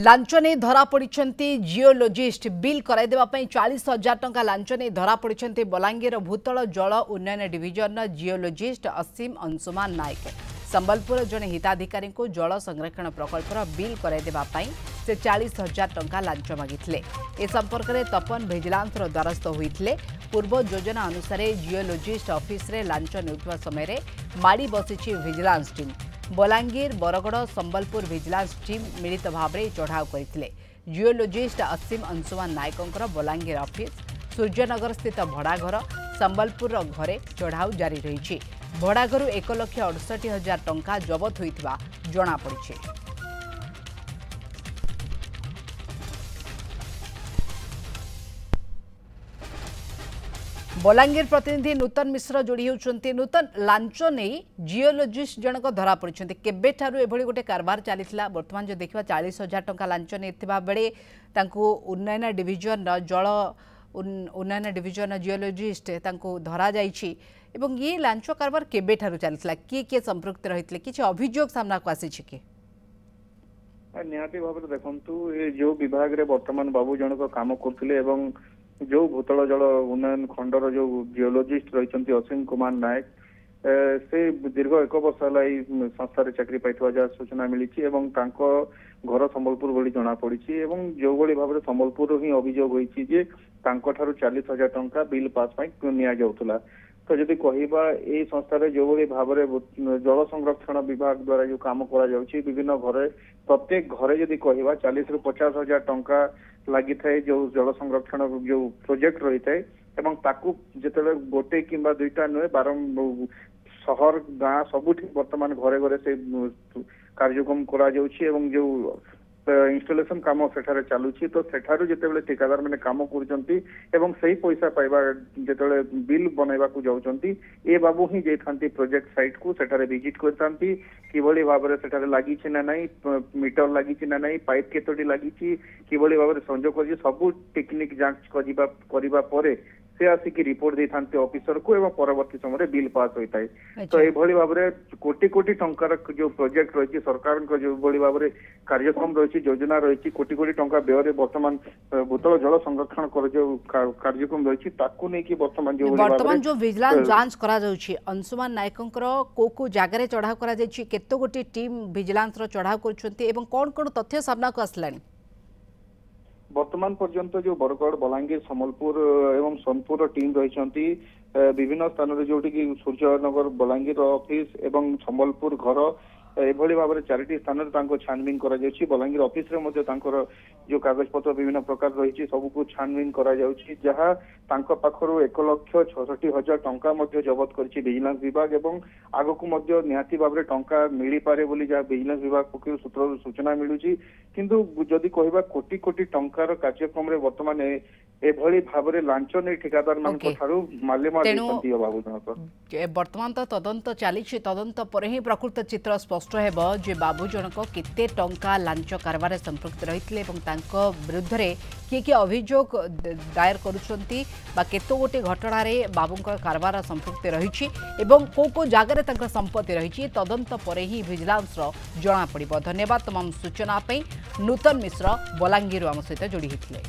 Launch नहीं धरा पड़ी जिओलोजिस्ट बिल कराइदेवा 40,000 टंका लांच नहीं धरा पड़ी बलांगीर भूतल जल उन्नयन डिविजन जिओलोजिस्ट असीम अंशुमान नायक संबलपुर जड़े हिताधिकारी को जल संरक्षण प्रकल्पर बिल कराइदेवा से 40,000 टंका लांच मागिथिले। ए संपर्क में तपन भिजिलांस द्वारस्थ होते पूर्व योजना अनुसार जिओलोजिस्ट ऑफिस रे लांच नेउथवा समय माड़ी बसी vigilance team Balangir Bargarh Sambalpur vigilance team मिलित भाव में चढ़ाऊ करते। जिओलोजिस्ट असीम अंशुमान नायकों बलांगीर ऑफिस सूर्यनगर स्थित भड़ाघर संबलपुर घरे चढ़ाऊ जारी रही। भड़ाघर 1,68,000 टंका जबत होता जमापड़ी। बलांगीर प्रतिनिधि नूतन मिश्र जोड़ी होती। नूतन लांच नहीं जिओलोजिस्ट जनक धरा पड़ी केबेठारु एभली गोटे कारबार चली बर्तमान जो देखा 40,000 टंका लांच नहीं बेले उन्नयन डिविजन जल उन्नयन डिविजन जिओलोजिस्ट धरा जाइछि एवं ये लांच कारबार केबेठारु चली किए किए संपृक्त रही किसी अभियोग सामना को आसी कि निहाती भाव में देखु ये जो विभाग रे वर्तमान बाबू जनक काम करते जो भूतल जल उन्नयन खंडर जो जिओलोजिस्ट रही असीम कुमार नायक से दीर्घ 1 वर्ष है संस्था चाकरी पाई जहाँ सूचना मिली घर संबलपुर भली जना पड़ी जो भली भाव संबलपुर ही अभियोग होती 40,000 टंका बिल पास नि जाऊला। तो जदि कहवा ये संस्था जो भली भाव जल संरक्षण विभाग द्वारा जो काम करा विभिन्न घरे प्रत्येक घरे जदि कहवा 40,000 ରୁ 50,000 टंका लगी थाए जो जल संरक्षण जो प्रोजेक्ट रही थाए जिते गोटे किंबा दुईटा नुहे सहर गाँ सबुठ वर्तमान घरे घरे से कार्यक्रम करा जो इंस्टॉलेशन काम सेठारे चलुछि। तो सेठारु जेतेबेले ठेकेदार मैंने काम करुचंती एवं सही पैसा पाइबा जेतेबेले बिल बनैबा को जाउचंती ए बाबू ही जेथांती प्रोजेक्ट साइट को सेठारे विजिट करतांती किभली भाबरे सेठारे लागि छि ना नाही मीटर लागि छि ना नाही पाइप केतोटी लागि छि किभली भाबरे संजोग करछि सब टेक्निक जांच करिबा परे से आसिक रिपोर्ट दे थांते ऑफिसर को एवं परवर्ती समय बिल पास होता है। तो यह भाव में कोटी कोटी टंकार जो प्रोजेक्ट रही सरकार जो भाव में कार्यक्रम रही योजना रही कोटी कोटी टंका व्यय वर्तमान भूतल जल संरक्षण जो कार्यक्रम रही वर्तमान जो विजिलेंस जांच करा अंशुमान नायकों को जगार चढ़ाऊ कर गोटी टीम विजिलेंस चढ़ाऊ कर कौन कौन तथ्य सामना को आसलानी वर्तमान पर्यंत जो बरगढ़ बलांगीर संबलपुर एवं सोनपुर टीम रही विभिन्न स्थान में जोटि कि सूर्यनगर बलांगीर ऑफिस एवं संबलपुर घर एभली भाव में 4टी स्थान में छानबीन करा बलांगीर ऑफिस रे जो कागज पत्र विभिन्न प्रकार रही सबको छानबीन करा जहाँ पाखर 1,66,000 टंका जबत कर विजिलेंस विभाग एवं आग को निहाती भाव में टंका मिल पारे बोली जहाँ विजिलेंस विभाग पक्ष सूत्र सूचना मिलूँ किंतु जदि कहवा कोटी कोटी टंकार कार्यक्रम रे वर्तमान एभली भाव में लांच नहीं ठेकेदार वर्तमान तो तदंत चली तदंत पर ही प्रकृत चित्र स्पष्ट हेबो जे बाबू जनक केते टंका लांच कारबार संपृक्त रही विरुद्ध रे किए अभियोग दायर करुछंती बा केतो गोटे घटना रे बाबू कारबार संपृक्त रही को जगार संपत्ति रही तदंत पर ही विजिलेंस जना पड़िबो। धन्यवाद तमाम सूचना पे। नूतन मिश्र बलांगीर आम सहित जोड़ी होते।